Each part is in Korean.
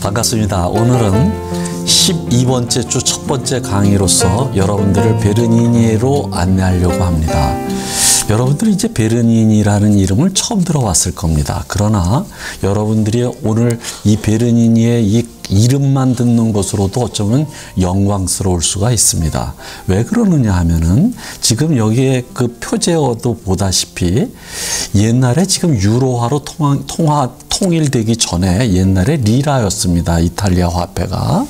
반갑습니다. 오늘은 12번째 주 첫 번째 강의로서 여러분들을 베르니니로 안내하려고 합니다. 여러분들이 이제 베르니니라는 이름을 처음 들어봤을 겁니다. 그러나 여러분들이 오늘 이 베르니니의 이 이름만 듣는 것으로도 어쩌면 영광스러울 수가 있습니다. 왜 그러느냐 하면은 지금 여기에 그 표제어도 보다시피 옛날에 지금 유로화로 통일되기 전에 옛날에 리라였습니다. 이탈리아 화폐가.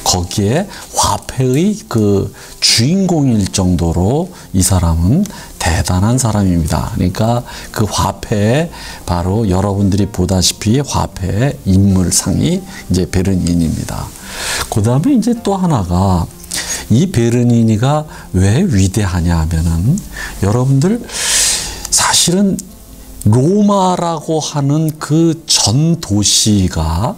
거기에 화폐의 그 주인공일 정도로 이 사람은 대단한 사람입니다. 그러니까 그 화폐에 바로 여러분들이 보다시피 화폐의 인물상이 이제 베르니니입니다. 그 다음에 이제 또 하나가 이 베르니니가 왜 위대하냐 하면은 여러분들 사실은 로마라고 하는 그 전 도시가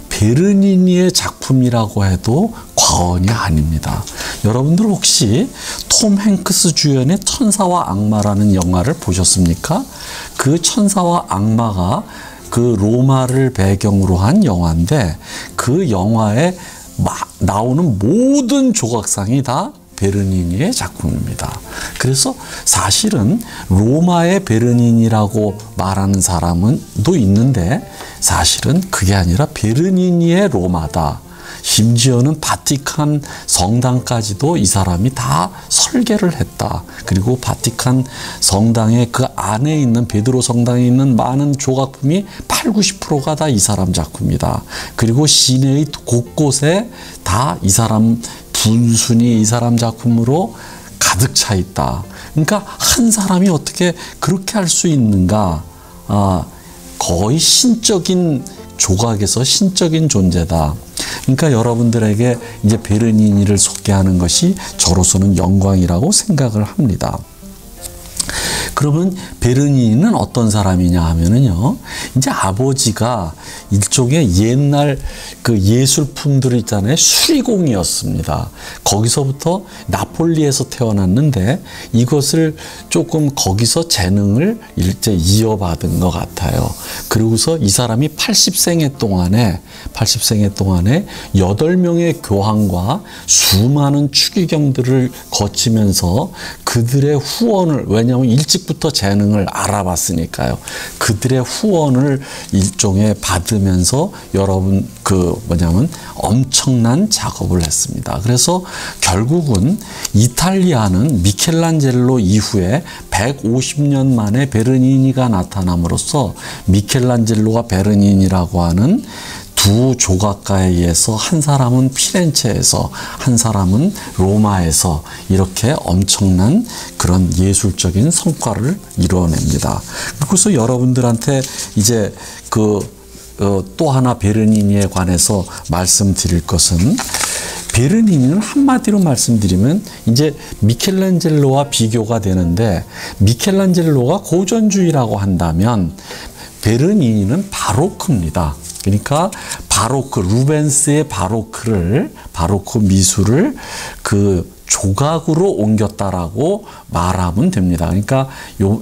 베르니니의 작품이라고 해도 과언이 아닙니다. 여러분들 혹시 톰 행크스 주연의 천사와 악마라는 영화를 보셨습니까? 그 천사와 악마가 그 로마를 배경으로 한 영화인데 그 영화에 나오는 모든 조각상이 다 베르니니의 작품입니다. 그래서 사실은 로마의 베르니니라고 말하는 사람은 또 있는데 사실은 그게 아니라 베르니니의 로마다. 심지어는 바티칸 성당까지도 이 사람이 다 설계를 했다. 그리고 바티칸 성당의 그 안에 있는 베드로 성당에 있는 많은 조각품이 80~90%가 다 이 사람 작품이다. 그리고 시내의 곳곳에 다 이 사람 분순이 이 사람 작품으로 가득 차 있다. 그러니까 한 사람이 어떻게 그렇게 할 수 있는가? 거의 신적인 조각에서 신적인 존재다. 그러니까 여러분들에게 이제 베르니니를 소개하는 것이 저로서는 영광이라고 생각을 합니다. 그러면 베르니니는 어떤 사람이냐 하면은요, 이제 아버지가 일종의 옛날 그 예술품들 있잖아요. 수리공이었습니다. 거기서부터 나폴리에서 태어났는데 이것을 조금 거기서 재능을 이제 이어받은 것 같아요. 그리고서 이 사람이 80생애 동안에 8명의 교황과 수많은 추기경들을 거치면서 그들의 후원을, 왜냐하면 일찍부터 재능을 알아봤으니까요. 그들의 후원을 일종의 받으면서 여러분 뭐냐면 엄청난 작업을 했습니다. 그래서 결국은 이탈리아는 미켈란젤로 이후에 150년 만에 베르니니가 나타남으로써 미켈란젤로와 베르니니라고 하는 두 조각가에 의해서 한 사람은 피렌체에서 한 사람은 로마에서 이렇게 엄청난 그런 예술적인 성과를 이루어냅니다. 그래서 여러분들한테 이제 또 하나 베르니니에 관해서 말씀드릴 것은 베르니니는 한마디로 말씀드리면 이제 미켈란젤로와 비교가 되는데 미켈란젤로가 고전주의라고 한다면 베르니니는 바로크입니다. 그러니까 바로크, 루벤스의 바로크 미술을 그 조각으로 옮겼다라고 말하면 됩니다. 그러니까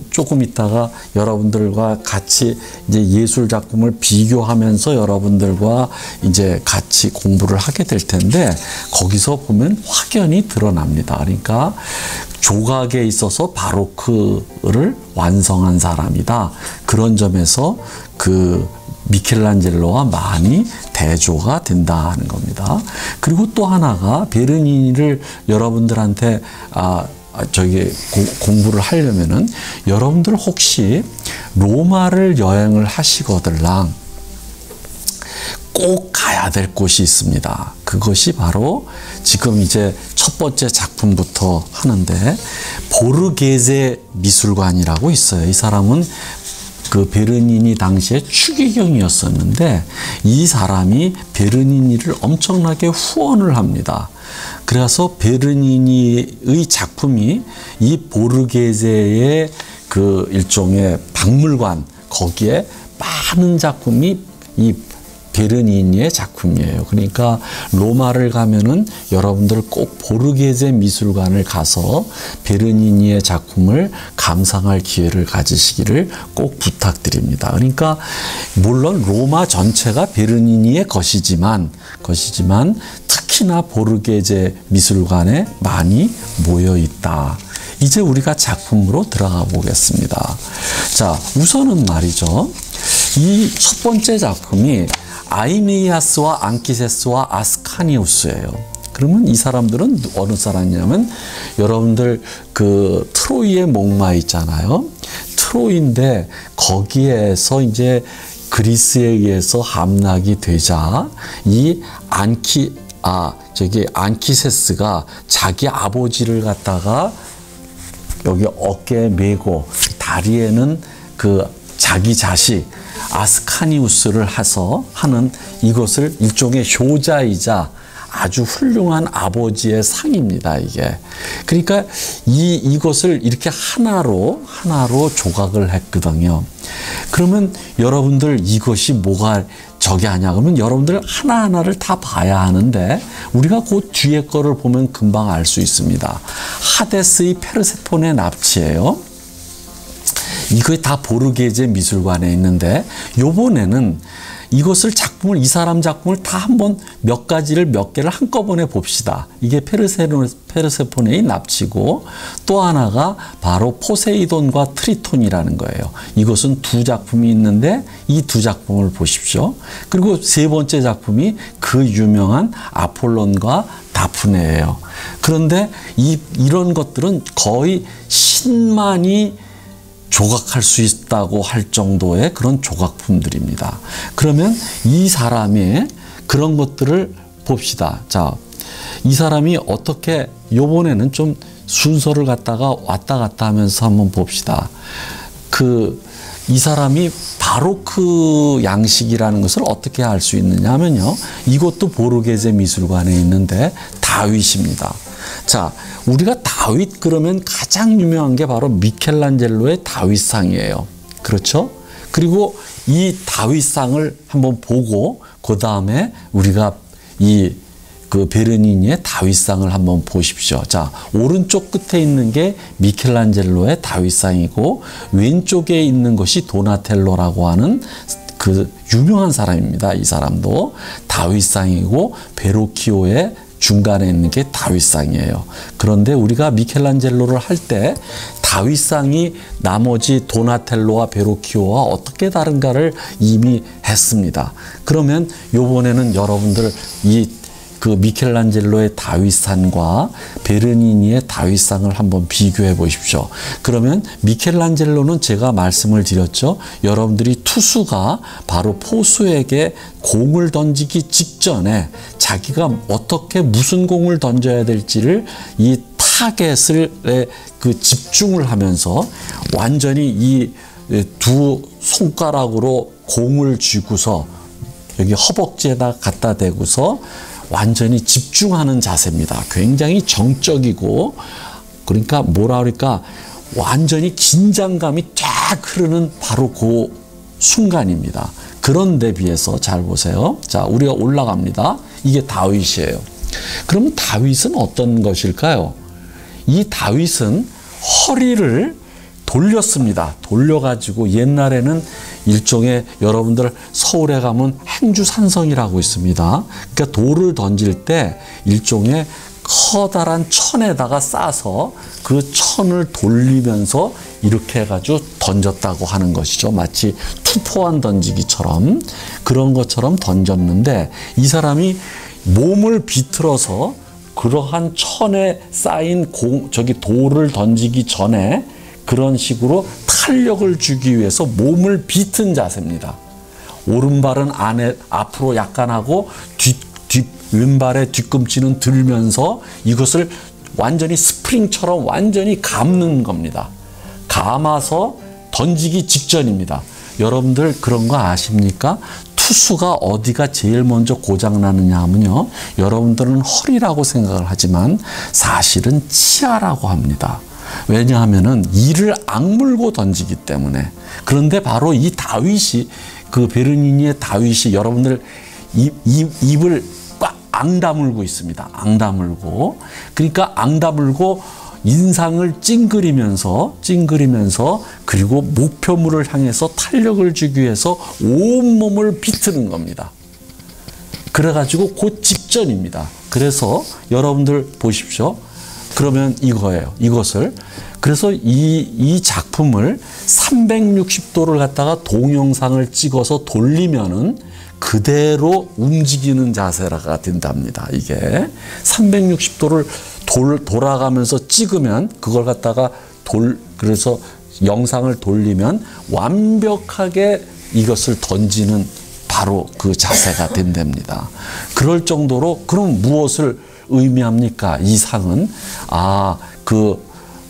조금 있다가 여러분들과 같이 이제 예술 작품을 비교하면서 여러분들과 이제 같이 공부를 하게 될 텐데 거기서 보면 확연히 드러납니다. 그러니까 조각에 있어서 바로크를 완성한 사람이다. 그런 점에서 그 미켈란젤로와 많이 대조가 된다는 겁니다. 그리고 또 하나가 베르니니를 여러분들한테 공부를 하려면은 여러분들 혹시 로마를 여행을 하시거들랑 꼭 가야 될 곳이 있습니다. 그것이 바로 지금 이제 첫 번째 작품부터 하는데 보르게세 미술관이라고 있어요. 이 사람은 그 베르니니 당시에 추기경이었었는데 이 사람이 베르니니를 엄청나게 후원을 합니다. 그래서 베르니니의 작품이 이 보르게세의 그 일종의 박물관 거기에 많은 작품이 이 베르니니의 작품이에요. 그러니까 로마를 가면은 여러분들 꼭 보르게제 미술관을 가서 베르니니의 작품을 감상할 기회를 가지시기를 꼭 부탁드립니다. 그러니까 물론 로마 전체가 베르니니의 것이지만 특히나 보르게제 미술관에 많이 모여 있다. 이제 우리가 작품으로 들어가 보겠습니다. 자, 우선은 말이죠. 이 첫 번째 작품이 아이네이아스와 안키세스와 아스카니우스예요. 그러면 이 사람들은 어느 사람이냐면 여러분들 그 트로이의 목마 있잖아요. 트로이인데 거기에서 이제 그리스에 의해서 함락이 되자 이 안키세스가 자기 아버지를 갖다가 여기 어깨에 메고 다리에는 그 자기 자식 아스카니우스를 해서 하는 이것을 일종의 효자이자 아주 훌륭한 아버지의 상입니다, 이게. 그러니까 이것을 이렇게 하나로 조각을 했거든요. 그러면 여러분들 이것이 뭐가 저게 아냐 그러면 여러분들 하나하나를 다 봐야 하는데 우리가 그 뒤에 거를 보면 금방 알 수 있습니다. 하데스의 페르세폰의 납치예요. 이거 다 보르게제 미술관에 있는데 요번에는 이것을 이 사람 작품을 다 한번 몇 개를 한꺼번에 봅시다. 이게 페르세포네의 납치고 또 하나가 바로 포세이돈과 트리톤이라는 거예요. 이것은 두 작품이 있는데 이 두 작품을 보십시오. 그리고 세 번째 작품이 그 유명한 아폴론과 다프네예요. 그런데 이런 것들은 거의 신만이 조각할 수 있다고 할 정도의 그런 조각품들입니다. 그러면 이 사람의 그런 것들을 봅시다. 자, 이 사람이 어떻게 요번에는 좀 순서를 갖다가 왔다 갔다 하면서 한번 봅시다. 이 사람이 바로크 양식이라는 것을 어떻게 알 수 있느냐 하면요. 이것도 보르게제 미술관에 있는데 다윗입니다. 자, 우리가 다윗 그러면 가장 유명한 게 바로 미켈란젤로의 다윗상이에요. 그렇죠? 그리고 이 다윗상을 한번 보고 그 다음에 우리가 그 베르니니의 다윗상을 한번 보십시오. 자, 오른쪽 끝에 있는 게 미켈란젤로의 다윗상이고 왼쪽에 있는 것이 도나텔로라고 하는 그 유명한 사람입니다. 이 사람도 다윗상이고 베로키오의 중간에 있는 게 다윗상이에요. 그런데 우리가 미켈란젤로를 할 때 다윗상이 나머지 도나텔로와 베로키오와 어떻게 다른가를 이미 했습니다. 그러면 요번에는 여러분들 그 미켈란젤로의 다윗상과 베르니니의 다윗상을 한번 비교해 보십시오. 그러면 미켈란젤로는 제가 말씀을 드렸죠. 여러분들이 투수가 바로 포수에게 공을 던지기 직전에 자기가 어떻게 무슨 공을 던져야 될지를 이 타겟을 집중을 하면서 완전히 이 두 손가락으로 공을 쥐고서 여기 허벅지에다 갖다 대고서 완전히 집중하는 자세입니다. 굉장히 정적이고 그러니까 뭐라 그럴까 완전히 긴장감이 쫙 흐르는 바로 그 순간입니다. 그런데 비해서 잘 보세요. 자, 우리가 올라갑니다. 이게 다윗이에요. 그럼 다윗은 어떤 것일까요? 이 다윗은 허리를 돌렸습니다. 돌려가지고 옛날에는 일종의 여러분들 서울에 가면 행주산성이라고 있습니다. 그러니까 돌을 던질 때 일종의 커다란 천에다가 싸서 그 천을 돌리면서 이렇게 해가지고 던졌다고 하는 것이죠. 마치 투포환 던지기처럼 그런 것처럼 던졌는데 이 사람이 몸을 비틀어서 그러한 천에 쌓인 돌을 던지기 전에 그런 식으로 탄력을 주기 위해서 몸을 비튼 자세입니다. 오른발은 앞으로 약간 하고 왼발의 뒤꿈치는 들면서 이것을 완전히 스프링처럼 완전히 감는 겁니다. 감아서 던지기 직전입니다. 여러분들 그런 거 아십니까? 투수가 어디가 제일 먼저 고장나느냐 하면요. 여러분들은 허리라고 생각을 하지만 사실은 치아라고 합니다. 왜냐하면은 이를 악물고 던지기 때문에. 그런데 바로 이 다윗이 그 베르니니의 다윗이 여러분들 입을 꽉 앙다물고 있습니다. 앙다물고. 그러니까 앙다물고 인상을 찡그리면서 그리고 목표물을 향해서 탄력을 주기 위해서 온몸을 비트는 겁니다. 그래가지고 그 직전입니다. 그래서 여러분들 보십시오. 그러면 이거예요. 이것을. 그래서 이 작품을 360도를 갖다가 동영상을 찍어서 돌리면은 그대로 움직이는 자세가 된답니다. 이게 360도를 돌아가면서 찍으면 그걸 갖다가 그래서 영상을 돌리면 완벽하게 이것을 던지는 바로 그 자세가 된답니다. 그럴 정도로 그럼 무엇을 의미합니까? 이 상은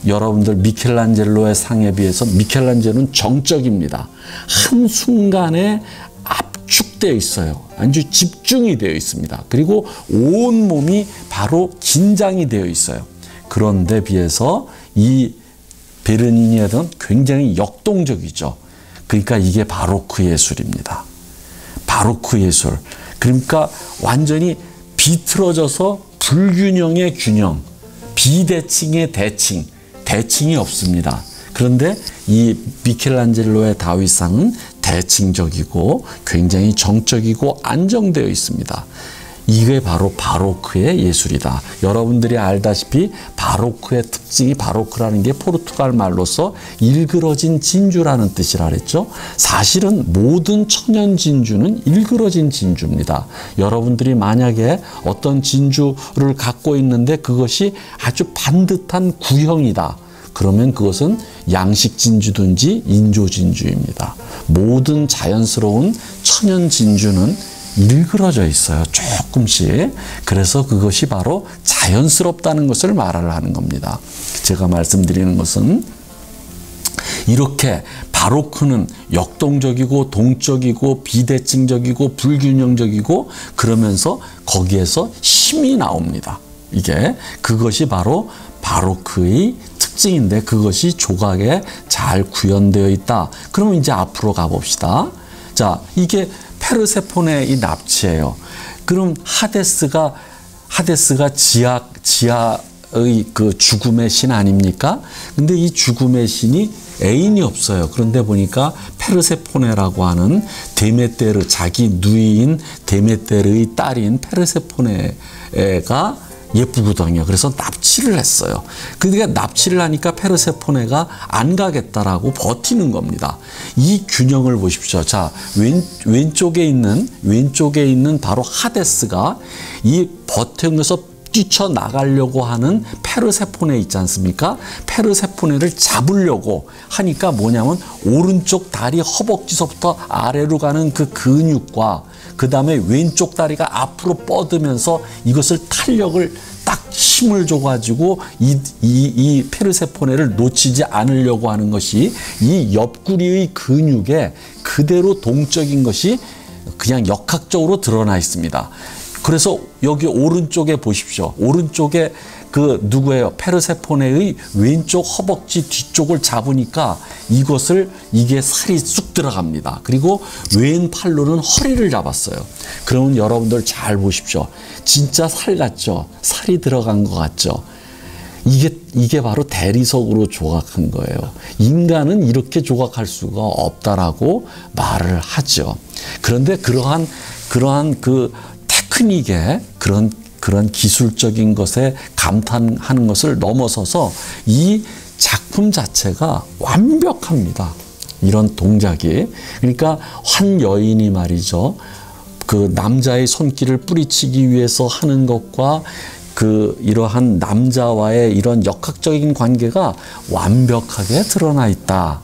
여러분들 미켈란젤로의 상에 비해서 미켈란젤로는 정적입니다. 한순간에 압축되어 있어요. 아주 집중이 되어 있습니다. 그리고 온 몸이 바로 긴장이 되어 있어요. 그런데 비해서 이 베르니니에는 굉장히 역동적이죠. 그러니까 이게 바로크 예술입니다. 바로크 예술. 그러니까 완전히 비틀어져서 불균형의 균형, 비대칭의 대칭, 대칭이 없습니다. 그런데 이 미켈란젤로의 다윗상은 대칭적이고 굉장히 정적이고 안정되어 있습니다. 이게 바로 바로크의 예술이다. 여러분들이 알다시피 바로크의 특징이, 바로크라는 게 포르투갈 말로서 일그러진 진주라는 뜻이라 그랬죠. 사실은 모든 천연 진주는 일그러진 진주입니다. 여러분들이 만약에 어떤 진주를 갖고 있는데 그것이 아주 반듯한 구형이다. 그러면 그것은 양식 진주든지 인조 진주입니다. 모든 자연스러운 천연 진주는 일그러져 있어요. 조금씩. 그래서 그것이 바로 자연스럽다는 것을 말을 하는 겁니다. 제가 말씀드리는 것은 이렇게 바로크는 역동적이고 동적이고 비대칭적이고 불균형적이고 그러면서 거기에서 힘이 나옵니다. 그것이 바로 바로크의 특징인데 그것이 조각에 잘 구현되어 있다. 그러면 이제 앞으로 가봅시다. 자, 이게 페르세포네의 납치예요. 그럼 하데스가 지하의 그 죽음의 신 아닙니까? 근데 이 죽음의 신이 애인이 없어요. 그런데 보니까 페르세포네라고 하는 데메테르, 자기 누이인 데메테르의 딸인 페르세포네가 예쁘거든요. 그래서 납치를 했어요. 그러니까 납치를 하니까 페르세포네가 안 가겠다라고 버티는 겁니다. 이 균형을 보십시오. 자, 왼쪽에 있는 바로 하데스가 이 버티면서 뛰쳐나가려고 하는 페르세포네 있지 않습니까? 페르세포네를 잡으려고 하니까 뭐냐면 오른쪽 다리 허벅지서부터 아래로 가는 그 근육과 그 다음에 왼쪽 다리가 앞으로 뻗으면서 이것을 탄력을 딱 힘을 줘가지고 이 페르세포네를 놓치지 않으려고 하는 것이 이 옆구리의 근육에 그대로 동적인 것이 그냥 역학적으로 드러나 있습니다. 그래서 여기 오른쪽에 보십시오. 오른쪽에 그 누구예요? 페르세포네의 왼쪽 허벅지 뒤쪽을 잡으니까 이게 살이 쑥 들어갑니다. 그리고 왼팔로는 허리를 잡았어요. 그러면 여러분들 잘 보십시오. 진짜 살 같죠? 살이 들어간 것 같죠? 이게 바로 대리석으로 조각한 거예요. 인간은 이렇게 조각할 수가 없다라고 말을 하죠. 그런데 그러한 그 테크닉의 그런 기술적인 것에 감탄하는 것을 넘어서서 이 작품 자체가 완벽합니다. 이런 동작이. 그러니까 한 여인이 말이죠. 그 남자의 손길을 뿌리치기 위해서 하는 것과 이러한 남자와의 이런 역학적인 관계가 완벽하게 드러나 있다.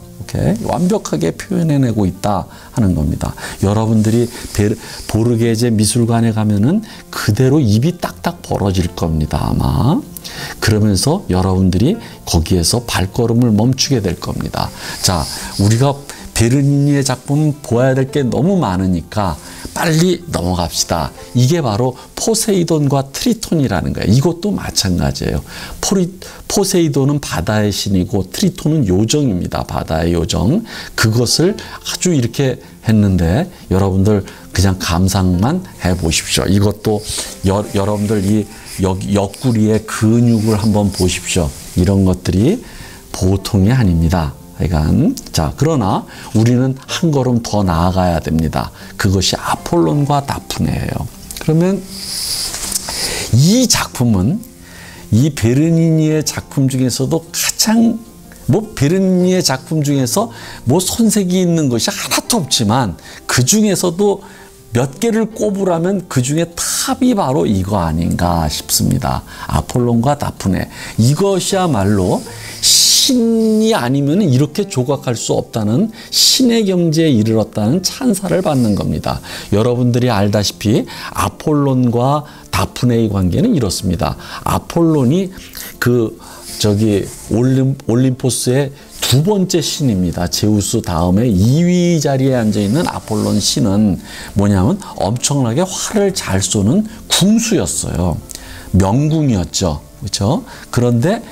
완벽하게 표현해내고 있다 하는 겁니다. 여러분들이 보르게제 미술관에 가면은 그대로 입이 딱딱 벌어질 겁니다, 아마. 그러면서 여러분들이 거기에서 발걸음을 멈추게 될 겁니다. 자, 우리가 베르니니의 작품 보아야 될 게 너무 많으니까 빨리 넘어갑시다. 이게 바로 포세이돈과 트리톤이라는 거예요. 이것도 마찬가지예요. 포세이돈은 바다의 신이고 트리톤은 요정입니다. 바다의 요정. 그것을 아주 이렇게 했는데 여러분들 그냥 감상만 해보십시오. 이것도 여러분들 이 옆구리의 근육을 한번 보십시오. 이런 것들이 보통이 아닙니다. 하여간 자, 그러나 우리는 한 걸음 더 나아가야 됩니다. 그것이 아폴론과 다프네예요. 그러면 이 작품은 이 베르니니의 작품 중에서도 가장 베르니니의 작품 중에서 손색이 있는 것이 하나도 없지만 그 중에서도 몇 개를 꼽으라면 그 중에 탑이 바로 이거 아닌가 싶습니다. 아폴론과 다프네. 이것이야말로 신이 아니면 이렇게 조각할 수 없다는 신의 경지에 이르렀다는 찬사를 받는 겁니다. 여러분들이 알다시피 아폴론과 다프네의 관계는 이렇습니다. 아폴론이 올림포스의 두 번째 신입니다. 제우스 다음에 2위 자리에 앉아있는 아폴론 신은 뭐냐면 엄청나게 활을 잘 쏘는 궁수였어요. 명궁이었죠. 그렇죠? 그런데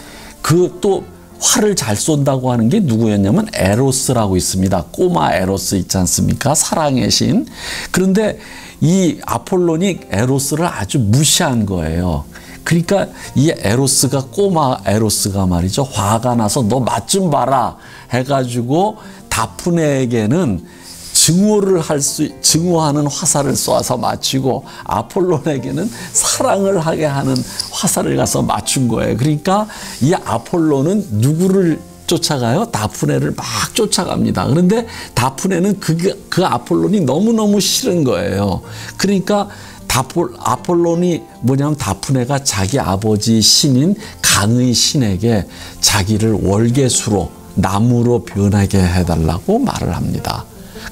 또 활을 잘 쏜다고 하는 게 누구였냐면 에로스라고 있습니다. 꼬마 에로스 있지 않습니까? 사랑의 신. 그런데 이 아폴론이 에로스를 아주 무시한 거예요. 그러니까 이 꼬마 에로스가 말이죠. 화가 나서 너 맛 좀 봐라 해가지고 다프네에게는 증오하는 화살을 쏘아서 맞추고 아폴론에게는 사랑을 하게 하는 화살을 가서 맞춘 거예요. 그러니까 이 아폴론은 누구를 쫓아가요? 다프네를 막 쫓아갑니다. 그런데 다프네는 그 아폴론이 너무너무 싫은 거예요. 그러니까 아폴론이 뭐냐면 다프네가 자기 아버지 신인 강의 신에게 자기를 월계수로 나무로 변하게 해달라고 말을 합니다.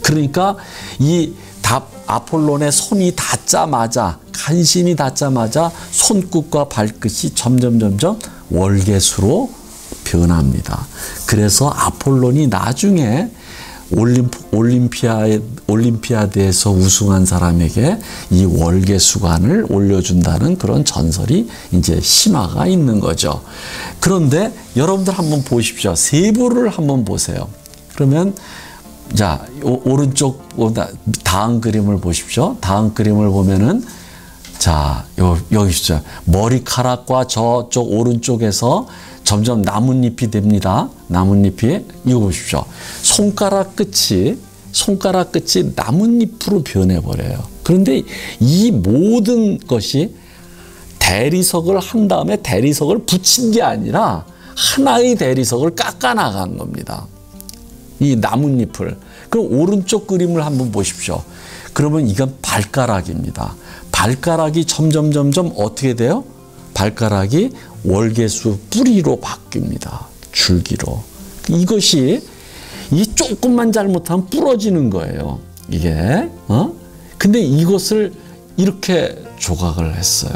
그러니까 아폴론의 손이 닿자마자 간신히 닿자마자 손끝과 발끝이 점점 월계수로 변합니다. 그래서 아폴론이 나중에 올림피아드에서 우승한 사람에게 이 월계수관을 올려준다는 그런 전설이 이제 신화가 있는 거죠. 그런데 여러분들 한번 보십시오. 세부를 한번 보세요. 그러면 자, 오른쪽 다음 그림을 보십시오. 다음 그림을 보면은 자, 여기 있죠. 머리카락과 저쪽 오른쪽에서 점점 나뭇잎이 됩니다. 나뭇잎이 이거 보십시오. 손가락 끝이 나뭇잎으로 변해버려요. 그런데 이 모든 것이 대리석을 한 다음에 대리석을 붙인 게 아니라 하나의 대리석을 깎아 나간 겁니다. 이 나뭇잎을. 그럼 오른쪽 그림을 한번 보십시오. 그러면 이건 발가락입니다. 발가락이 점점 어떻게 돼요? 발가락이 월계수 뿌리로 바뀝니다. 줄기로. 이것이 조금만 잘못하면 부러지는 거예요. 이게. 근데 이것을 이렇게 조각을 했어요.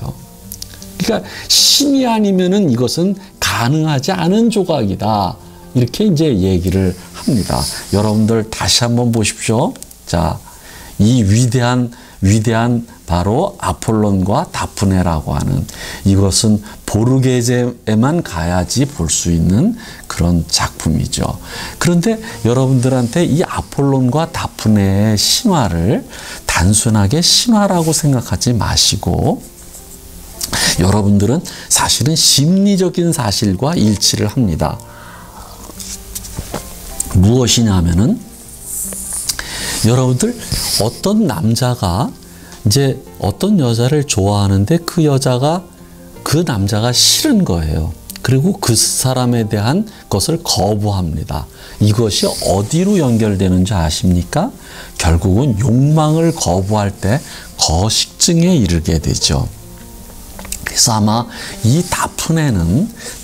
그러니까 신이 아니면은 이것은 가능하지 않은 조각이다. 이렇게 이제 얘기를 합니다. 여러분들 다시 한번 보십시오. 자, 이 위대한 바로 아폴론과 다프네라고 하는 이것은 보르게제에만 가야지 볼 수 있는 그런 작품이죠. 그런데 여러분들한테 이 아폴론과 다프네의 신화를 단순하게 신화라고 생각하지 마시고 여러분들은 사실은 심리적인 사실과 일치를 합니다. 무엇이냐면은 여러분들 어떤 남자가 이제 어떤 여자를 좋아하는데 그 남자가 싫은 거예요. 그리고 그 사람에 대한 것을 거부합니다. 이것이 어디로 연결되는지 아십니까? 결국은 욕망을 거부할 때 거식증에 이르게 되죠. 그래서 아마 이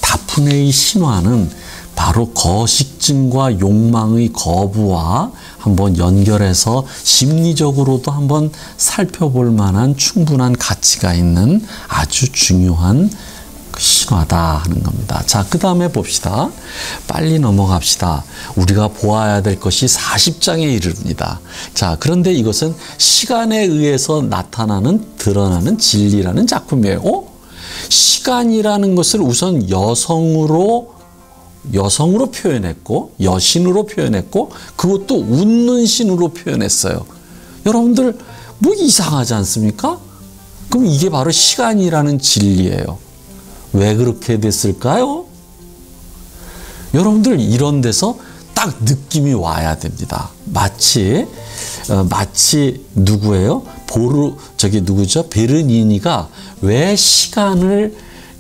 다프네의 신화는 바로 거식증과 욕망의 거부와 한번 연결해서 심리적으로도 한번 살펴볼 만한 충분한 가치가 있는 아주 중요한 신화다 하는 겁니다. 자, 그 다음에 봅시다. 빨리 넘어갑시다. 우리가 보아야 될 것이 40장에 이릅니다. 자, 그런데 이것은 시간에 의해서 드러나는 진리라는 작품이에요. 시간이라는 것을 우선 여성으로 표현했고 여신으로 표현했고 그것도 웃는 신으로 표현했어요. 여러분들 뭐 이상하지 않습니까? 그럼 이게 바로 시간이라는 진리예요. 왜 그렇게 됐을까요? 여러분들 이런 데서 딱 느낌이 와야 됩니다. 마치 누구예요? 누구죠? 베르니니가 왜 시간을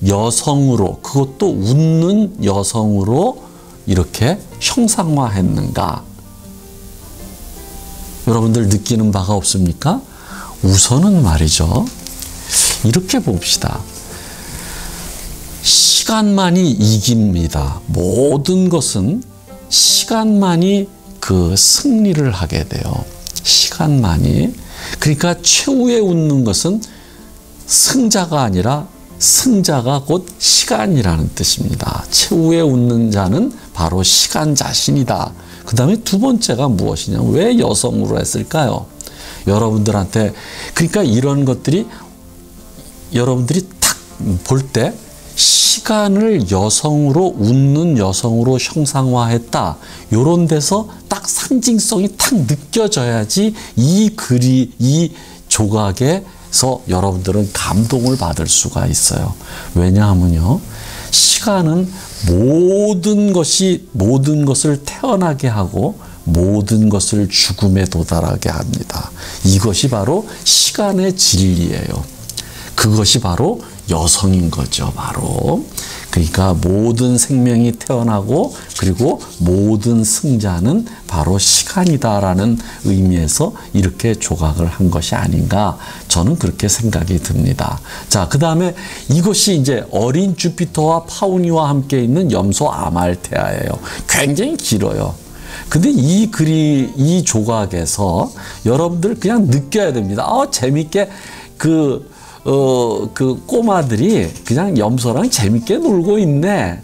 여성으로, 그것도 웃는 여성으로 이렇게 형상화했는가? 여러분들 느끼는 바가 없습니까? 우선은 말이죠. 이렇게 봅시다. 시간만이 이깁니다. 모든 것은 시간만이 그 승리를 하게 돼요. 시간만이. 그러니까 최후에 웃는 것은 승자가 아니라 승자가 곧 시간이라는 뜻입니다. 최후에 웃는 자는 바로 시간 자신이다. 그 다음에 두 번째가 무엇이냐? 왜 여성으로 했을까요? 여러분들한테, 그러니까 이런 것들이 여러분들이 딱 볼 때 시간을 여성으로, 웃는 여성으로 형상화했다. 요런 데서 딱 상징성이 딱 느껴져야지 이 조각에서 여러분들은 감동을 받을 수가 있어요. 왜냐하면요, 시간은 모든 것을 태어나게 하고 모든 것을 죽음에 도달하게 합니다. 이것이 바로 시간의 진리예요. 그것이 바로 여성인 거죠, 바로. 그러니까 모든 생명이 태어나고 그리고 모든 승자는 바로 시간이다라는 의미에서 이렇게 조각을 한 것이 아닌가, 저는 그렇게 생각이 듭니다. 자, 그 다음에 이것이 이제 어린 주피터와 파우니와 함께 있는 염소 아말테아예요. 굉장히 길어요. 근데 이 조각에서 여러분들 그냥 느껴야 됩니다. 재밌게 그 꼬마들이 그냥 염소랑 재밌게 놀고 있네.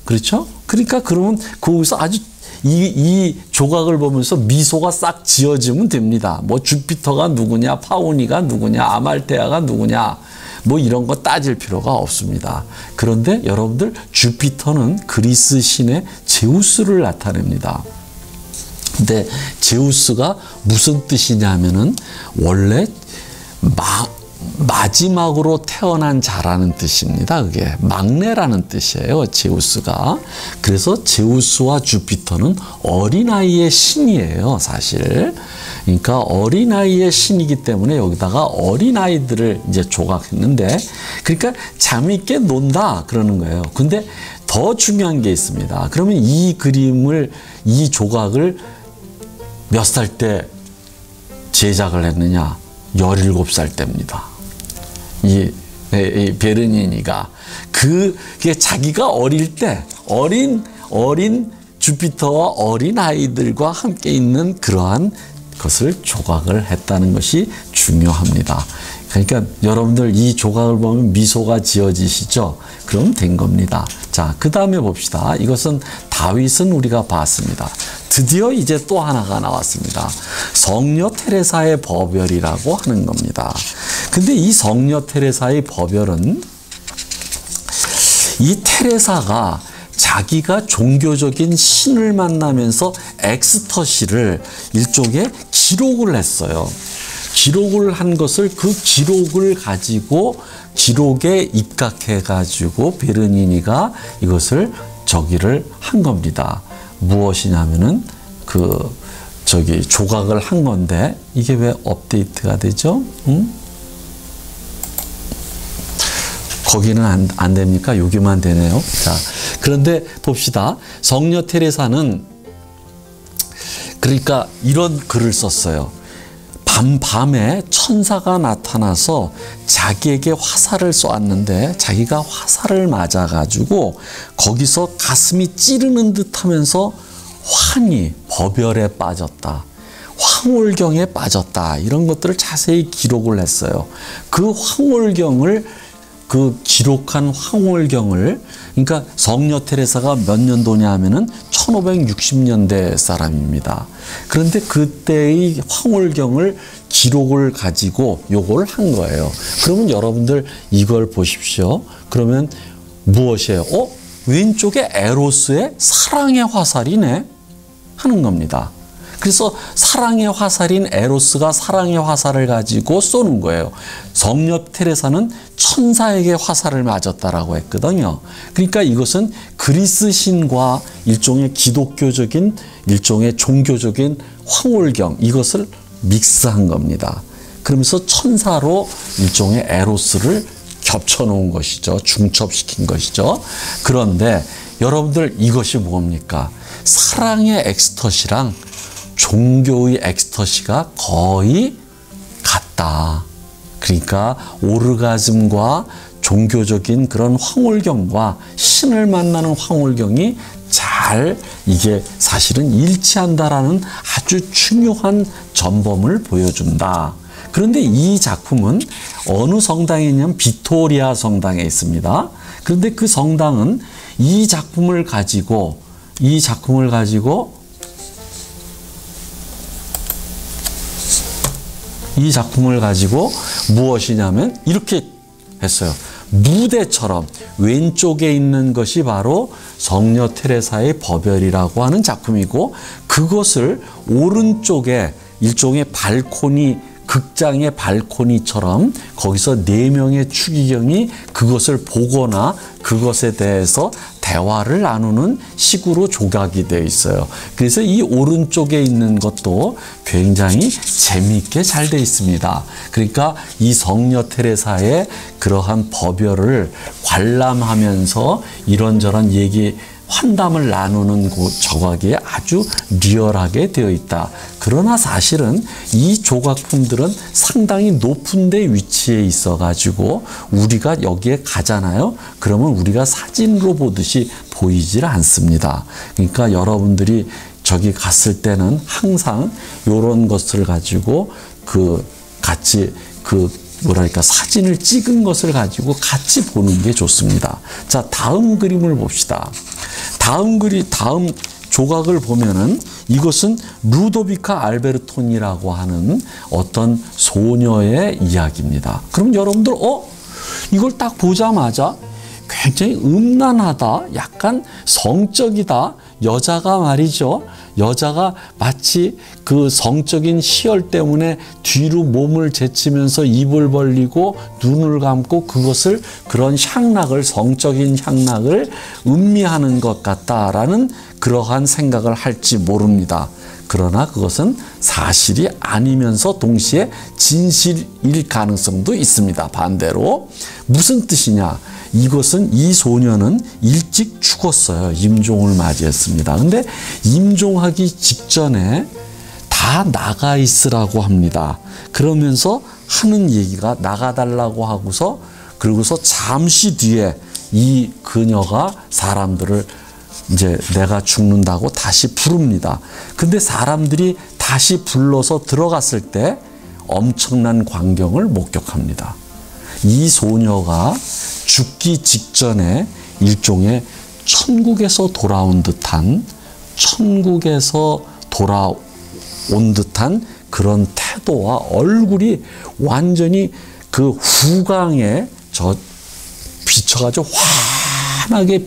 그렇죠? 그러니까 그러면 거기서 아주 이 조각을 보면서 미소가 싹 지어지면 됩니다. 뭐 주피터가 누구냐, 파우니가 누구냐, 아말테아가 누구냐, 뭐 이런 거 따질 필요가 없습니다. 그런데 여러분들, 주피터는 그리스 신의 제우스를 나타냅니다. 근데 제우스가 무슨 뜻이냐면은 원래 마지막으로 태어난 자라는 뜻입니다. 그게 막내라는 뜻이에요, 제우스가. 그래서 제우스와 주피터는 어린아이의 신이에요, 사실. 그러니까 어린아이의 신이기 때문에 여기다가 어린아이들을 이제 조각했는데, 그러니까 재미있게 논다 그러는 거예요. 근데 더 중요한 게 있습니다. 그러면 이 조각을 몇 살 때 제작을 했느냐? 17살 때입니다. 이 베르니니가. 그게 자기가 어릴 때 어린 주피터와 어린 아이들과 함께 있는 그러한 것을 조각을 했다는 것이 중요합니다. 그러니까 여러분들 이 조각을 보면 미소가 지어지시죠? 그럼 된 겁니다. 자, 그 다음에 봅시다. 이것은 다윗은 우리가 봤습니다. 드디어 이제 또 하나가 나왔습니다. 성녀 테레사의 버별이라고 하는 겁니다. 근데 이 성녀 테레사의 버별은, 이 테레사가 자기가 종교적인 신을 만나면서 엑스터시를 일종의 기록을 했어요. 기록을 한 것을, 그 기록을 가지고 기록에 입각해 가지고 베르니니가 이것을 저기를 한 겁니다. 무엇이냐면은 조각을 한 건데, 이게 왜 업데이트가 되죠? 거기는 안 됩니까? 여기만 되네요. 자, 그런데 봅시다. 성녀 테레사는 그러니까 이런 글을 썼어요. 밤에 천사가 나타나서 자기에게 화살을 쏘았는데 자기가 화살을 맞아가지고 거기서 가슴이 찌르는 듯 하면서 환히 버별에 빠졌다. 황홀경에 빠졌다. 이런 것들을 자세히 기록을 했어요. 그 기록한 황홀경을, 그러니까 성녀 테레사가 몇 년도냐 하면은 1560년대 사람입니다. 그런데 그때의 황홀경을 기록을 가지고 요걸 한 거예요. 그러면 여러분들 이걸 보십시오. 그러면 무엇이에요? 왼쪽에 에로스의 사랑의 화살이네? 하는 겁니다. 그래서 사랑의 화살인 에로스가 사랑의 화살을 가지고 쏘는 거예요. 성녀 테레사는 천사에게 화살을 맞았다라고 했거든요. 그러니까 이것은 그리스 신과 일종의 기독교적인 일종의 종교적인 황홀경 이것을 믹스한 겁니다. 그러면서 천사로 일종의 에로스를 겹쳐놓은 것이죠. 중첩시킨 것이죠. 그런데 여러분들 이것이 뭡니까? 사랑의 엑스터시랑 종교의 엑스터시가 거의 같다. 그러니까 오르가즘과 종교적인 그런 황홀경과 신을 만나는 황홀경이 잘 이게 사실은 일치한다라는 아주 중요한 전범을 보여준다. 그런데 이 작품은 어느 성당에 있냐면 비토리아 성당에 있습니다. 그런데 그 성당은 이 작품을 가지고 무엇이냐면 이렇게 했어요. 무대처럼 왼쪽에 있는 것이 바로 성녀 테레사의 법열이라고 하는 작품이고 그것을 오른쪽에 일종의 발코니 극장의 발코니처럼 거기서 4명의 추기경이 그것을 보거나 그것에 대해서 대화를 나누는 식으로 조각이 되어 있어요. 그래서 이 오른쪽에 있는 것도 굉장히 재미있게 잘 되어 있습니다. 그러니까 이 성녀 테레사의 그러한 법열을 관람하면서 이런저런 얘기 환담을 나누는 그 조각이 아주 리얼하게 되어 있다. 그러나 사실은 이 조각품들은 상당히 높은 데 위치해 있어 가지고 우리가 여기에 가잖아요. 그러면 우리가 사진으로 보듯이 보이질 않습니다. 그러니까 여러분들이 저기 갔을 때는 항상 이런 것을 가지고 같이 사진을 찍은 것을 가지고 같이 보는 게 좋습니다. 자, 다음 그림을 봅시다. 다음 조각을 보면은 이것은 루도비카 알베르토니라고 하는 어떤 소녀의 이야기입니다. 그럼 여러분들, 이걸 딱 보자마자 굉장히 음란하다, 약간 성적이다, 여자가 마치 그 성적인 희열 때문에 뒤로 몸을 제치면서 입을 벌리고 눈을 감고 그것을 그런 성적인 향락을 음미하는 것 같다라는 그러한 생각을 할지 모릅니다. 그러나 그것은 사실이 아니면서 동시에 진실일 가능성도 있습니다. 반대로 무슨 뜻이냐? 이 소녀는 일찍 죽었어요. 임종을 맞이했습니다. 근데 임종하기 직전에 다 나가 있으라고 합니다. 그러면서 하는 얘기가 나가달라고 하고서 그러고서 잠시 뒤에 이 그녀가 사람들을 이제 내가 죽는다고 다시 부릅니다. 근데 사람들이 다시 불러서 들어갔을 때 엄청난 광경을 목격합니다. 이 소녀가 죽기 직전에 일종의 천국에서 돌아온 듯한 그런 태도와 얼굴이 완전히 그 후광에 비쳐가지고 환하게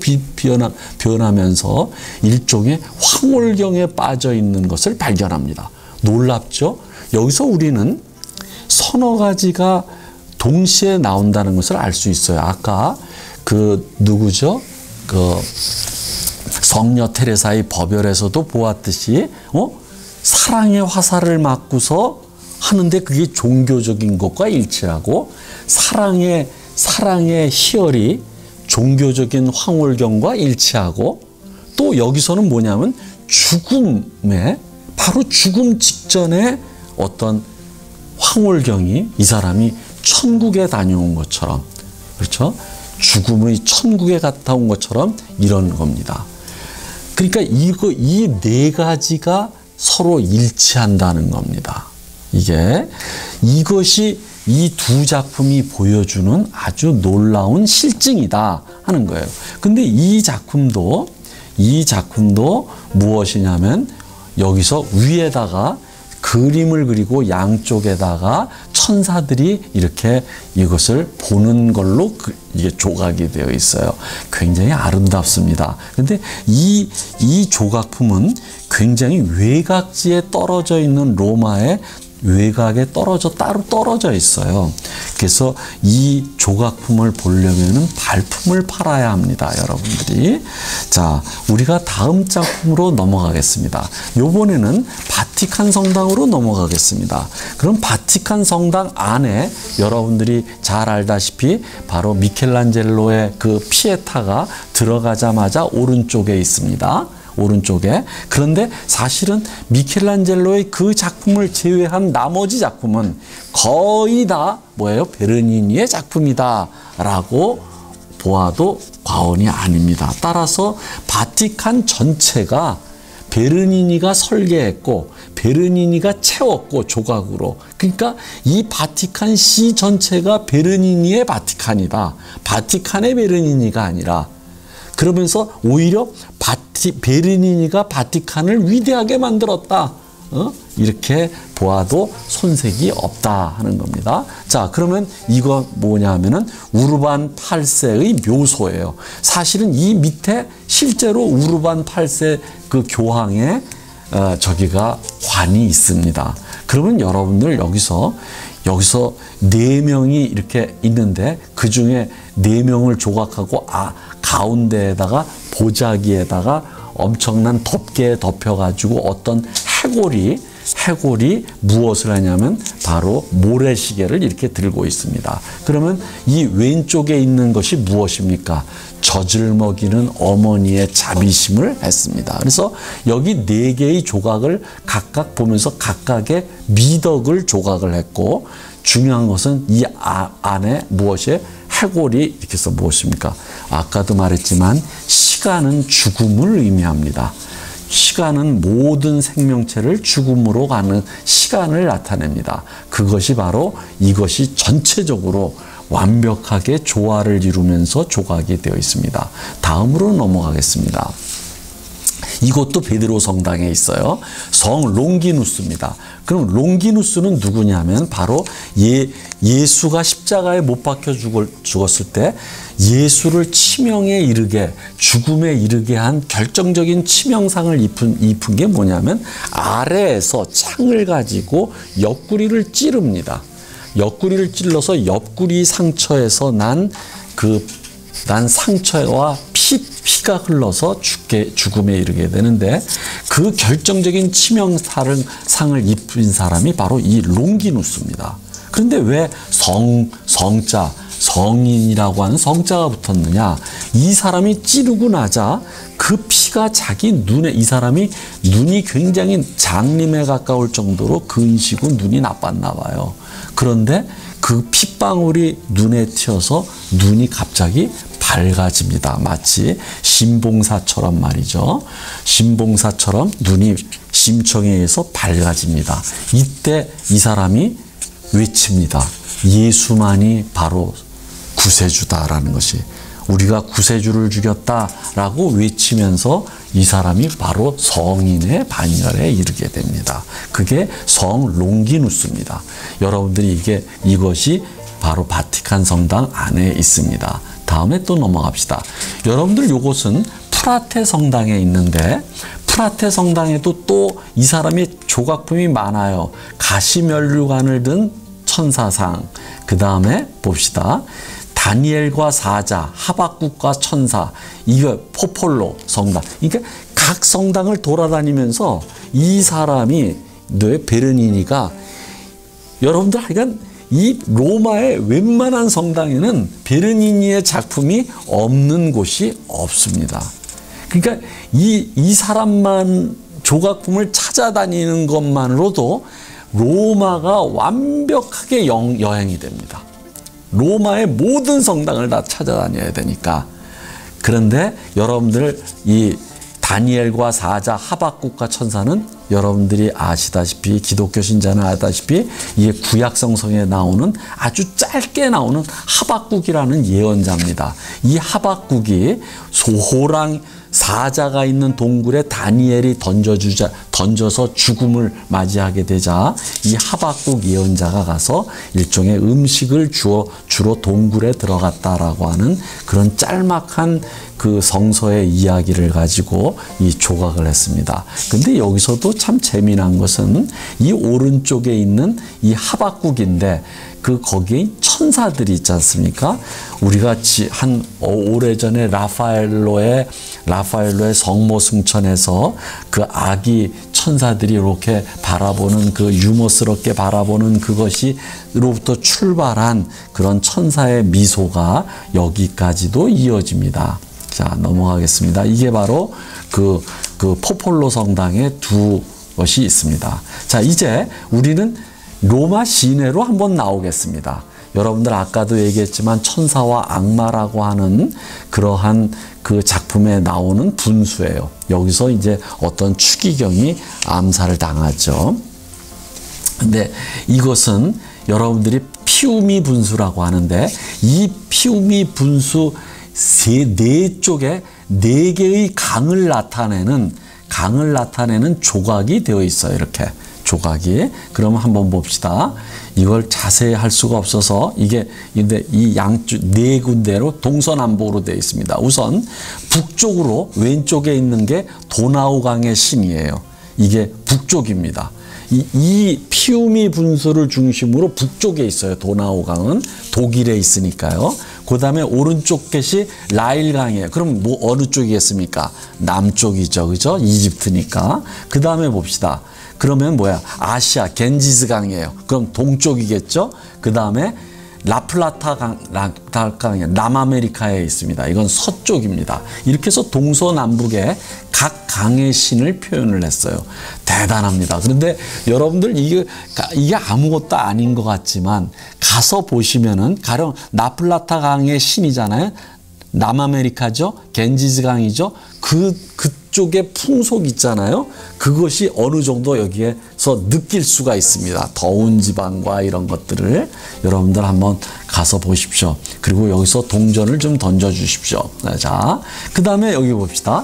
변하면서 일종의 황홀경에 빠져 있는 것을 발견합니다. 놀랍죠? 여기서 우리는 서너 가지가 동시에 나온다는 것을 알 수 있어요. 아까 누구죠? 성녀 테레사의 법열에서도 보았듯이 사랑의 화살을 맞고서 하는데 그게 종교적인 것과 일치하고 사랑의 희열이 종교적인 황홀경과 일치하고 또 여기서는 뭐냐면 바로 죽음 직전에 어떤 황홀경이 이 사람이 천국에 다녀온 것처럼, 그렇죠? 죽음의 천국에 갔다 온 것처럼 이런 겁니다. 그러니까 이 4가지가 서로 일치한다는 겁니다. 이것이 이 두 작품이 보여주는 아주 놀라운 실증이다 하는 거예요. 근데 이 작품도 무엇이냐면 여기서 위에다가 그림을 그리고 양쪽에다가 천사들이 이렇게 이것을 보는 걸로 이게 조각이 되어 있어요. 굉장히 아름답습니다. 근데 이 조각품은 굉장히 외곽지에 떨어져 있는 로마의 외곽에 따로 떨어져 있어요. 그래서 이 조각품을 보려면은 발품을 팔아야 합니다, 여러분들이. 자, 우리가 다음 작품으로 넘어가겠습니다. 요번에는 바티칸 성당으로 넘어가겠습니다. 그럼 바티칸 성당 안에 여러분들이 잘 알다시피 바로 미켈란젤로의 그 피에타가 들어가자마자 오른쪽에 있습니다. 오른쪽에. 그런데 사실은 미켈란젤로의 그 작품을 제외한 나머지 작품은 거의 다 뭐예요? 베르니니의 작품이다 라고 보아도 과언이 아닙니다. 따라서 바티칸 전체가 베르니니가 설계했고 베르니니가 채웠고 조각으로. 그러니까 이 바티칸 시 전체가 베르니니의 바티칸이다. 바티칸의 베르니니가 아니라. 그러면서 오히려 베르니니가 바티칸을 위대하게 만들었다. 이렇게 보아도 손색이 없다 하는 겁니다. 자, 그러면 이거 뭐냐 하면은 우르반 8세의 묘소예요. 사실은 이 밑에 실제로 우르반 8세 그 교황의 저기가 관이 있습니다. 그러면 여러분들 여기서 4명이 이렇게 있는데 그 중에 4명을 조각하고 가운데에다가 보자기에다가 엄청난 덮개에 덮여가지고 어떤 해골이 무엇을 하냐면 바로 모래시계를 이렇게 들고 있습니다. 그러면 이 왼쪽에 있는 것이 무엇입니까? 젖을 먹이는 어머니의 자비심을 했습니다. 그래서 여기 4개의 조각을 각각 보면서 각각의 미덕을 조각을 했고, 중요한 것은 이 안에 무엇이 해골이 이렇게 해서 무엇입니까? 아까도 말했지만 시간은 죽음을 의미합니다. 시간은 모든 생명체를 죽음으로 가는 시간을 나타냅니다. 그것이 바로 이것이 전체적으로 완벽하게 조화를 이루면서 조각이 되어 있습니다. 다음으로 넘어가겠습니다. 이것도 베드로 성당에 있어요. 성 롱기누스입니다. 그럼 롱기누스는 누구냐면 바로 예수가 십자가에 못 박혀 죽었을 때 예수를 치명에 이르게, 죽음에 이르게 한 결정적인 치명상을 입은 게 뭐냐면 아래에서 창을 가지고 옆구리를 찌릅니다. 옆구리를 찔러서 옆구리 상처에서 난 상처와 피가 흘러서 죽음에 이르게 되는데, 그 결정적인 치명상을 입은 사람이 바로 이 롱기누스입니다. 그런데 왜 성인이라고 하는 성자가 붙었느냐? 이 사람이 찌르고 나자 그 피가 자기 눈에, 이 사람이 눈이 굉장히 장림에 가까울 정도로 근시고 눈이 나빴나 봐요. 그런데 그 핏방울이 눈에 튀어서 눈이 갑자기 밝아집니다. 마치 신봉사처럼 말이죠. 신봉사처럼 눈이 심청에 의해서 밝아집니다. 이때 이 사람이 외칩니다. 예수만이 바로 구세주다라는 것이, 우리가 구세주를 죽였다라고 외치면서 이 사람이 바로 성인의 반열에 이르게 됩니다. 그게 성 롱기누스입니다. 여러분들이 이것이 바로 바티칸 성당 안에 있습니다. 다음에 또 넘어갑시다. 여러분들 이곳은 프라테 성당에 있는데, 프라테 성당에도 또 이 사람의 조각품이 많아요. 가시면류관을 든 천사상, 그 다음에 봅시다. 다니엘과 사자, 하박국과 천사, 이거 포폴로 성당. 그러니까 각 성당을 돌아다니면서 이 사람이, 베르니니가, 여러분들 하여간 이 로마의 웬만한 성당에는 베르니니의 작품이 없는 곳이 없습니다. 그러니까 이 사람만 조각품을 찾아다니는 것만으로도 로마가 완벽하게 여행이 됩니다. 로마의 모든 성당을 다 찾아다녀야 되니까. 그런데 여러분들 이 다니엘과 사자, 하박국과 천사는 여러분들이 아시다시피, 기독교 신자는 아다시피 이게 구약성서에 나오는 아주 짧게 나오는 하박국이라는 예언자입니다. 이 하박국이 사자가 있는 동굴에 다니엘이 던져서 죽음을 맞이하게 되자 이 하박국 예언자가 가서 일종의 음식을 주로 동굴에 들어갔다라고 하는 그런 짤막한 그 성서의 이야기를 가지고 이 조각을 했습니다. 근데 여기서도 참 재미난 것은 이 오른쪽에 있는 이 하박국인데 거기에 천사들이 있지 않습니까? 우리가 한 오래전에 라파엘로의 성모승천에서 그 아기 천사들이 이렇게 바라보는 그 유머스럽게 바라보는 그것이로부터 출발한 그런 천사의 미소가 여기까지도 이어집니다. 자, 넘어가겠습니다. 이게 바로 그 포폴로 성당의 두 것이 있습니다. 자, 이제 우리는 로마 시내로 한번 나오겠습니다. 여러분들 아까도 얘기했지만 천사와 악마라고 하는 그러한 그 작품에 나오는 분수예요. 여기서 이제 어떤 추기경이 암살을 당하죠. 근데 이것은 여러분들이 피우미 분수라고 하는데 이 피우미 분수 네 쪽에 네 개의 강을 나타내는 조각이 되어 있어요. 이렇게 조각이. 그러면 한번 봅시다. 이걸 자세히 할 수가 없어서 근데 이 양쪽 네 군데로 동서남북으로 되어 있습니다. 우선 북쪽으로 왼쪽에 있는 게 도나우강의 신이에요. 이게 북쪽입니다. 이 피우미 분수를 중심으로 북쪽에 있어요. 도나우강은 독일에 있으니까요. 그 다음에 오른쪽 것이 라일강이에요. 그럼 뭐 어느 쪽이겠습니까? 남쪽이죠. 그죠? 이집트니까. 그 다음에 봅시다. 그러면 뭐야? 아시아, 겐지스강이에요. 그럼 동쪽이겠죠? 그 다음에 라플라타강이 남아메리카에 있습니다. 이건 서쪽입니다. 이렇게 해서 동서남북에 각 강의 신을 표현을 했어요. 대단합니다. 그런데 여러분들 이게 아무것도 아닌 것 같지만 가서 보시면은 가령 라플라타강의 신이잖아요. 남아메리카죠. 겐지스강이죠. 그쪽의 풍속 있잖아요. 그것이 어느 정도 여기에서 느낄 수가 있습니다. 더운 지방과 이런 것들을 여러분들 한번 가서 보십시오. 그리고 여기서 동전을 좀 던져 주십시오. 자, 그 다음에 여기 봅시다.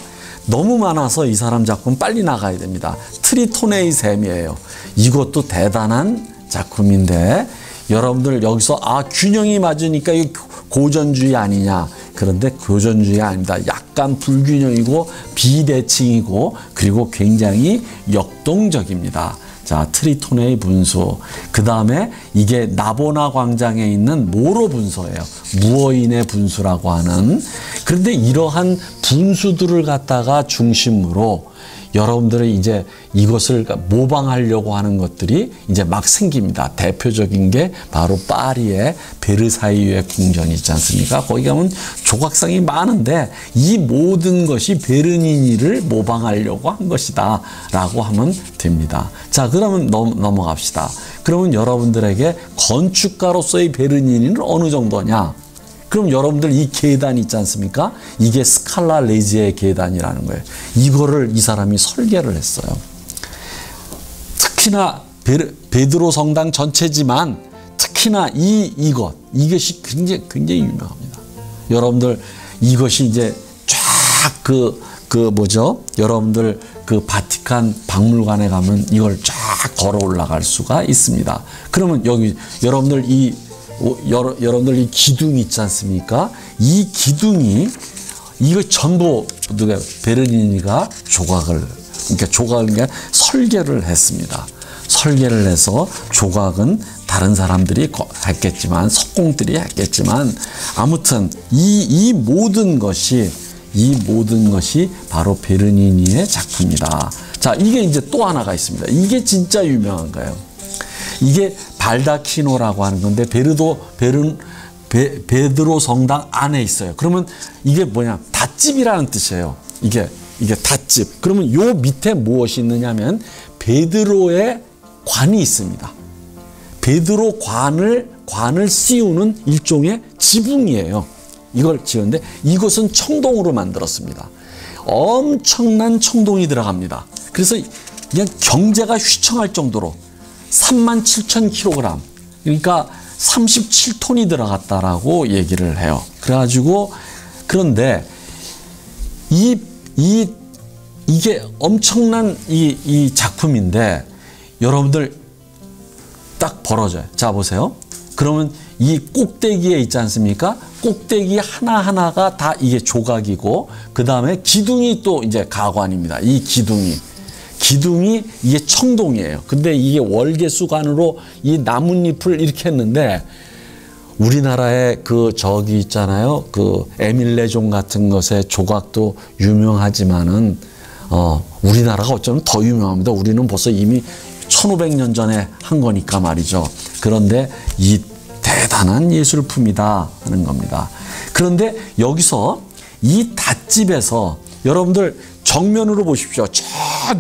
너무 많아서 이 사람 작품 빨리 나가야 됩니다. 트리토네의 셈이에요. 이것도 대단한 작품인데 여러분들 여기서 균형이 맞으니까 이 고전주의 아니냐. 그런데 고전주의가 아닙니다. 약간 불균형이고 비대칭이고 그리고 굉장히 역동적입니다. 자, 트리토네의 분수. 그 다음에 이게 나보나 광장에 있는 모로 분수예요. 무어인의 분수라고 하는. 그런데 이러한 분수들을 갖다가 중심으로 여러분들이 이제 이것을 모방하려고 하는 것들이 이제 막 생깁니다. 대표적인 게 바로 파리의 베르사유의 궁전이 있지 않습니까? 거기 가면 조각상이 많은데 이 모든 것이 베르니니를 모방하려고 한 것이다 라고 하면 됩니다. 자, 그러면 넘어갑시다. 그러면 여러분들에게 건축가로서의 베르니니는 어느 정도냐? 그럼 여러분들 이 계단 있지 않습니까? 이게 스칼라 레지의 계단이라는 거예요. 이거를 이 사람이 설계를 했어요. 특히나 베드로 성당 전체지만 특히나 이것이 굉장히 유명합니다. 여러분들 이것이 이제 쫙 여러분들 그 바티칸 박물관에 가면 이걸 쫙 걸어 올라갈 수가 있습니다. 그러면 여기 여러분들 이 기둥이 있지 않습니까? 이 기둥이 이거 전부 베르니니가 조각을 설계를 했습니다. 설계를 해서 조각은 다른 사람들이 했겠지만 석공들이 했겠지만 아무튼 이 모든 것이 바로 베르니니의 작품이다. 자, 이게 이제 또 하나가 있습니다. 이게 진짜 유명한 거예요. 이게 발다키노라고 하는 건데 베드로 성당 안에 있어요. 그러면 이게 뭐냐? 닷집이라는 뜻이에요. 이게 닷집. 그러면 요 밑에 무엇이 있느냐면 베드로의 관이 있습니다. 베드로 관을 씌우는 일종의 지붕이에요. 이걸 지었는데 이것은 청동으로 만들었습니다. 엄청난 청동이 들어갑니다. 그래서 그냥 경제가 휘청할 정도로 37,000kg, 그러니까 37톤이 들어갔다라고 얘기를 해요. 그래가지고 그런데 이 이게 엄청난 이 작품인데 여러분들 딱 벌어져요. 자, 보세요. 그러면 이 꼭대기에 있지 않습니까? 꼭대기 하나하나가 다 이게 조각이고, 그 다음에 기둥이 또 이제 가관입니다. 이 기둥이 이게 청동이에요. 근데 이게 월계수관으로 이 나뭇잎을 이렇게 했는데, 우리나라에 그 저기 있잖아요. 그 에밀레종 같은 것의 조각도 유명하지만은, 우리나라가 어쩌면 더 유명합니다. 우리는 벌써 이미 1500년 전에 한 거니까 말이죠. 그런데 이 대단한 예술품이다 하는 겁니다. 그런데 여기서 이 닷집에서 여러분들 정면으로 보십시오. 저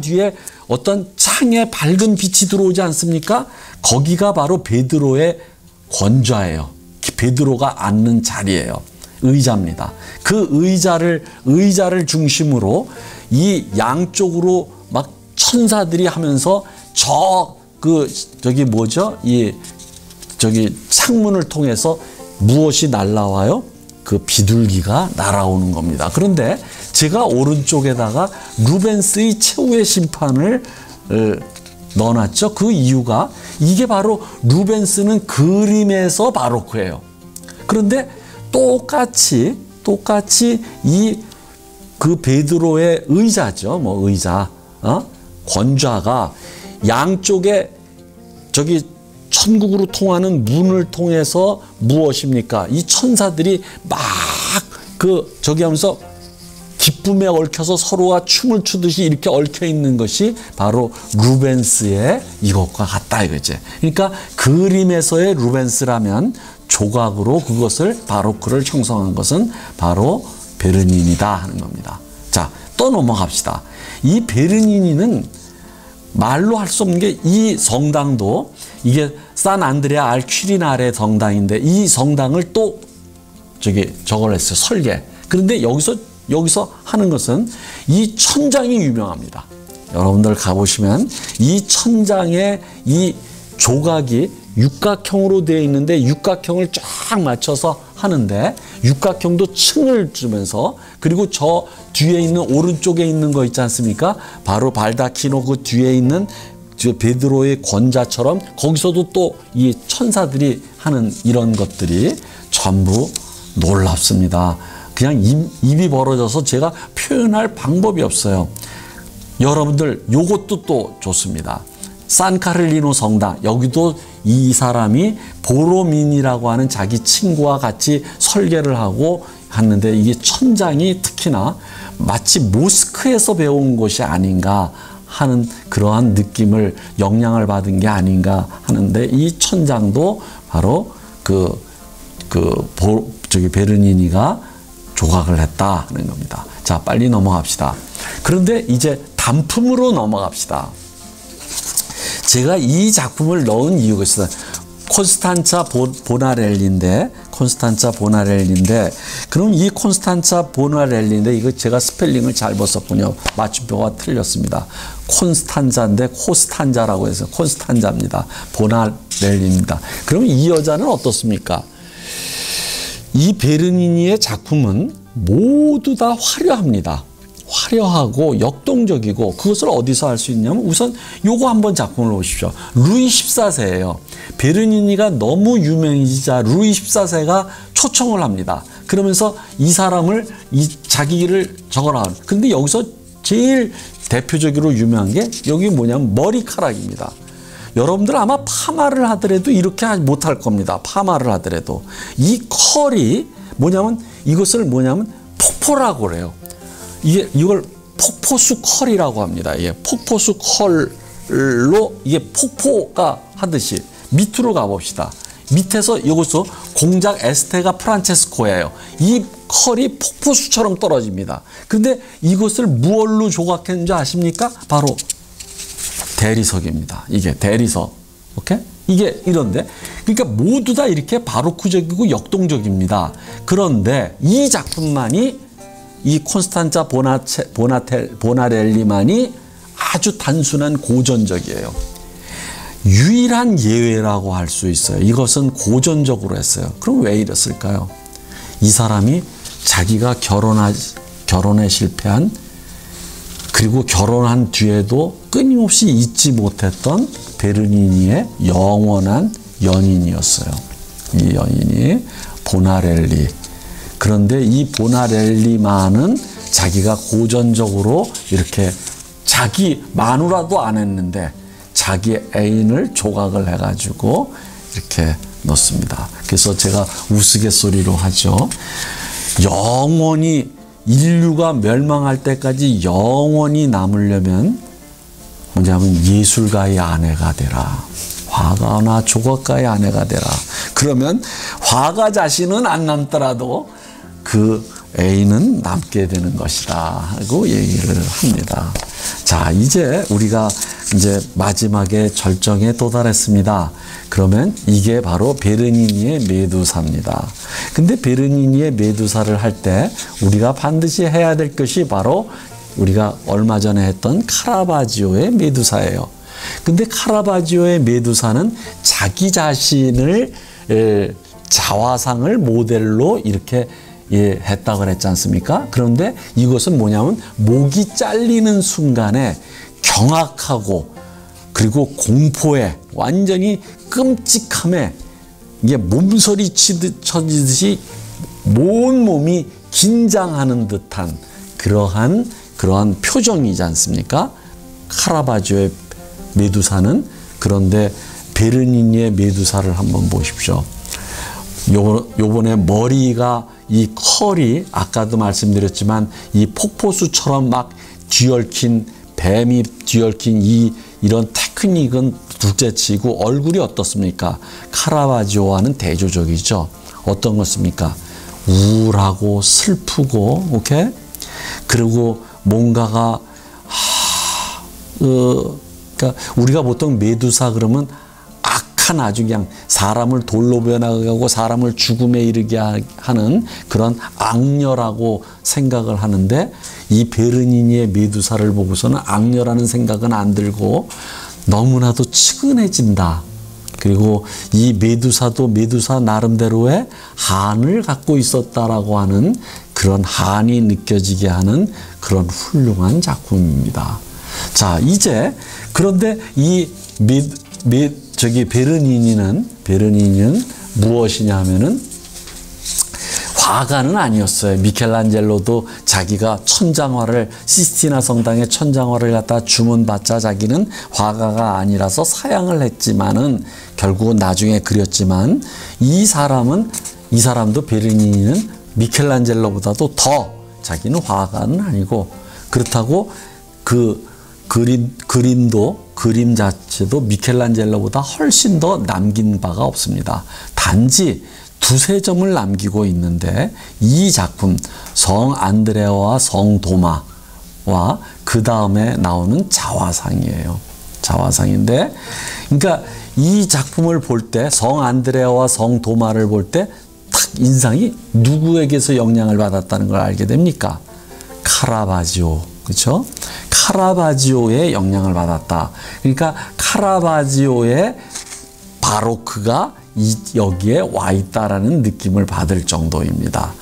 뒤에 어떤 창에 밝은 빛이 들어오지 않습니까? 거기가 바로 베드로의 권좌예요. 베드로가 앉는 자리예요. 의자입니다. 그 의자를 중심으로 이 양쪽으로 막 천사들이 하면서 저기 뭐죠? 저기 창문을 통해서 무엇이 날라와요? 그 비둘기가 날아오는 겁니다. 그런데 제가 오른쪽에다가 루벤스의 최후의 심판을 넣어놨죠. 그 이유가 이게 바로 루벤스는 그림에서 바로크예요. 그런데 똑같이 그 베드로의 의자죠. 의자, 권좌가 양쪽에 저기 천국으로 통하는 문을 통해서 무엇입니까? 이 천사들이 막 저기 하면서 기쁨에 얽혀서 서로가 춤을 추듯이 이렇게 얽혀 있는 것이 바로 루벤스의 이것과 같다 이거지. 그러니까 그림에서의 루벤스라면 조각으로 그것을 바로크를 형성한 것은 바로 베르니니다 하는 겁니다. 자, 또 넘어갑시다. 이 베르니니는 말로 할 수 없는 게 이 성당도 이게 산 안드레아 알 퀴리나레 성당인데 이 성당을 또 저걸 했어요. 설계. 그런데 여기서 하는 것은 이 천장이 유명합니다. 여러분들 가보시면 이 천장에 이 조각이 육각형으로 되어 있는데 육각형을 쫙 맞춰서 하는데 육각형도 층을 주면서 그리고 저 뒤에 있는 오른쪽에 있는 거 있지 않습니까? 바로 발다키노 그 뒤에 있는 저 베드로의 권자처럼 거기서도 또 이 천사들이 하는 이런 것들이 전부 놀랍습니다. 그냥 입이 벌어져서 제가 표현할 방법이 없어요. 여러분들 요것도 또 좋습니다. 산카를리노 성당, 여기도 이 사람이 보로민이라고 하는 자기 친구와 같이 설계를 하고 했는데 이게 천장이 특히나 마치 모스크에서 배운 것이 아닌가 하는 그러한 느낌을 영향을 받은 게 아닌가 하는데 이 천장도 바로 저기 베르니니가 조각을 했다 하는 겁니다. 자, 빨리 넘어갑시다. 그런데 이제 단품으로 넘어갑시다. 제가 이 작품을 넣은 이유가 있어요. 콘스탄차 보나렐리인데 그럼 이 콘스탄차 보나렐리인데 이거 제가 스펠링을 잘못 썼군요. 맞춤표가 틀렸습니다. 콘스탄자인데 코스탄자라고 해서 콘스탄자입니다. 보나렐리입니다. 그럼 이 여자는 어떻습니까? 이 베르니니의 작품은 모두 다 화려합니다. 화려하고 역동적이고 그것을 어디서 할 수 있냐면 우선 요거 한번 작품을 보십시오. 루이 14세예요. 베르니니가 너무 유명이자 루이 14세가 초청을 합니다. 그러면서 이 사람을 자기를 적어라. 근데 여기서 제일 대표적으로 유명한 게 여기 뭐냐면 머리카락입니다. 여러분들 아마 파마를 하더라도 이렇게 못할 겁니다. 파마를 하더라도 이 컬이 뭐냐면 이것을 폭포라고 그래요. 이걸 폭포수 컬이라고 합니다. 폭포수 컬로 이게 폭포가 하듯이 밑으로 가봅시다. 밑에서 이것도 공작 에스테가 프란체스코예요. 이 컬이 폭포수처럼 떨어집니다. 그런데 이것을 무얼로 조각했는지 아십니까? 바로 대리석입니다. 이게 대리석. 오케이? 이게 이런데 그러니까 모두 다 이렇게 바로크적이고 역동적입니다. 그런데 이 작품만이 이 콘스탄자 보나렐리만이 아주 단순한 고전적이에요. 유일한 예외라고 할 수 있어요. 이것은 고전적으로 했어요. 그럼 왜 이랬을까요? 이 사람이 자기가 결혼에 실패한 그리고 결혼한 뒤에도 끊임없이 잊지 못했던 베르니니의 영원한 연인이었어요. 이 연인이 보나렐리. 그런데 이 보나렐리만은 자기가 고전적으로 이렇게 자기 마누라도 안 했는데 자기 애인을 조각을 해가지고 이렇게 넣습니다. 그래서 제가 우스갯소리로 하죠. 영원히 인류가 멸망할 때까지 영원히 남으려면 뭐냐면 예술가의 아내가 되라. 화가나 조각가의 아내가 되라. 그러면 화가 자신은 안 남더라도 그 애인은 남게 되는 것이다 하고 얘기를 합니다. 자, 이제 우리가 이제 마지막에 절정에 도달했습니다. 그러면 이게 바로 베르니니의 메두사입니다. 근데 베르니니의 메두사를 할 때 우리가 반드시 해야 될 것이 바로 우리가 얼마 전에 했던 카라바지오의 메두사예요. 근데 카라바지오의 메두사는 자기 자신을 자화상을 모델로 이렇게 했다고 그랬지 않습니까? 그런데 이것은 뭐냐면 목이 잘리는 순간에 경악하고 그리고 공포에 완전히 끔찍함에 이게 몸서리 쳐지듯이 온 몸이 긴장하는 듯한 그러한 표정이지 않습니까? 카라바지오의 메두사는. 그런데 베르니니의 메두사를 한번 보십시오. 요번에 머리가 이 컬이 아까도 말씀드렸지만 이 폭포수처럼 막 뒤얽힌 뱀이 뒤얽힌 이런 테크닉은 둘째치고 얼굴이 어떻습니까? 카라바지오와는 대조적이죠. 어떤 것입니까? 우울하고 슬프고, 오케이? 그리고 뭔가가 그러니까 우리가 보통 메두사 그러면 악한 아주 그냥 사람을 돌로 변하게 하고 사람을 죽음에 이르게 하는 그런 악녀라고 생각을 하는데 이 베르니니의 메두사를 보고서는 악녀라는 생각은 안 들고 너무나도 측은해진다. 그리고 이 메두사도 메두사 나름대로의 한을 갖고 있었다라고 하는 그런 한이 느껴지게 하는 그런 훌륭한 작품입니다. 자, 이제 그런데 이 베르니니는 무엇이냐 하면은 화가는 아니었어요. 미켈란젤로도 자기가 천장화를 시스티나 성당의 천장화를 갖다 주문받자 자기는 화가가 아니라서 사양을 했지만은 결국은 나중에 그렸지만 이 사람도 베르니니는 미켈란젤로보다도 더 자기는 화가는 아니고 그렇다고 그 그림 자체도 미켈란젤로보다 훨씬 더 남긴 바가 없습니다. 단지 두세 점을 남기고 있는데 이 작품 성 안드레아와 성 도마와 그 다음에 나오는 자화상이에요. 자화상인데 그러니까 이 작품을 볼 때 성 안드레아와 성 도마를 볼 때 딱 인상이 누구에게서 영향을 받았다는 걸 알게 됩니까? 카라바지오. 그렇죠? 카라바지오의 영향을 받았다. 그러니까 카라바지오의 바로크가 여기에 와 있다라는 느낌을 받을 정도입니다.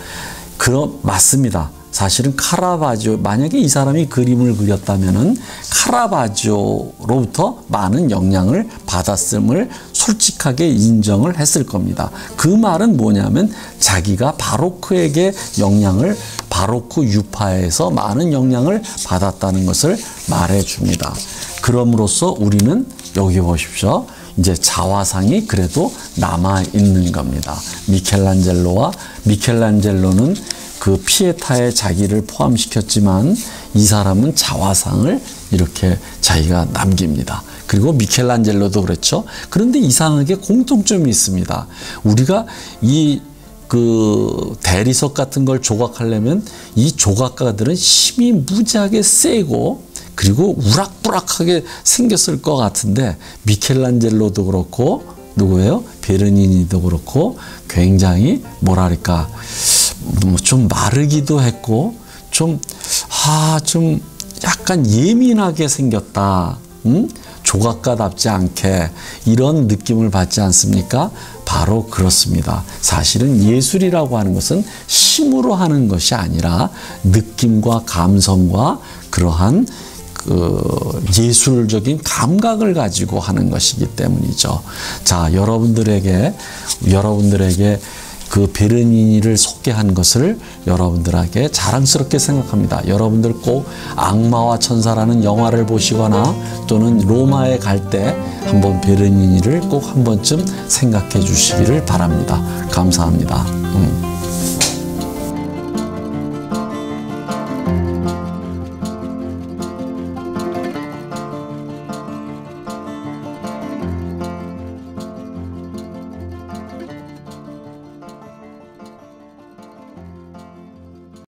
맞습니다. 사실은 카라바지오, 만약에 이 사람이 그림을 그렸다면은 카라바지오로부터 많은 영향을 받았음을 솔직하게 인정을 했을 겁니다. 그 말은 뭐냐면 자기가 바로크에게 바로크 유파에서 많은 영향을 받았다는 것을 말해줍니다. 그럼으로써 우리는 여기 보십시오. 이제 자화상이 그래도 남아있는 겁니다. 미켈란젤로는 그 피에타에 자기를 포함시켰지만 이 사람은 자화상을 이렇게 자기가 남깁니다. 그리고 미켈란젤로도 그렇죠. 그런데 이상하게 공통점이 있습니다. 우리가 그 대리석 같은 걸 조각하려면 이 조각가들은 힘이 무지하게 세고 그리고 우락부락하게 생겼을 것 같은데 미켈란젤로도 그렇고 누구예요? 베르니니도 그렇고 굉장히 뭐랄까 좀 마르기도 했고 좀 약간 예민하게 생겼다. 조각가답지 않게 이런 느낌을 받지 않습니까? 바로 그렇습니다. 사실은 예술이라고 하는 것은 힘으로 하는 것이 아니라 느낌과 감성과 그러한 예술적인 감각을 가지고 하는 것이기 때문이죠. 자, 여러분들에게 그 베르니니를 소개한 것을 여러분들에게 자랑스럽게 생각합니다. 여러분들 꼭 악마와 천사라는 영화를 보시거나 또는 로마에 갈 때 한번 베르니니를 꼭 한 번쯤 생각해 주시기를 바랍니다. 감사합니다.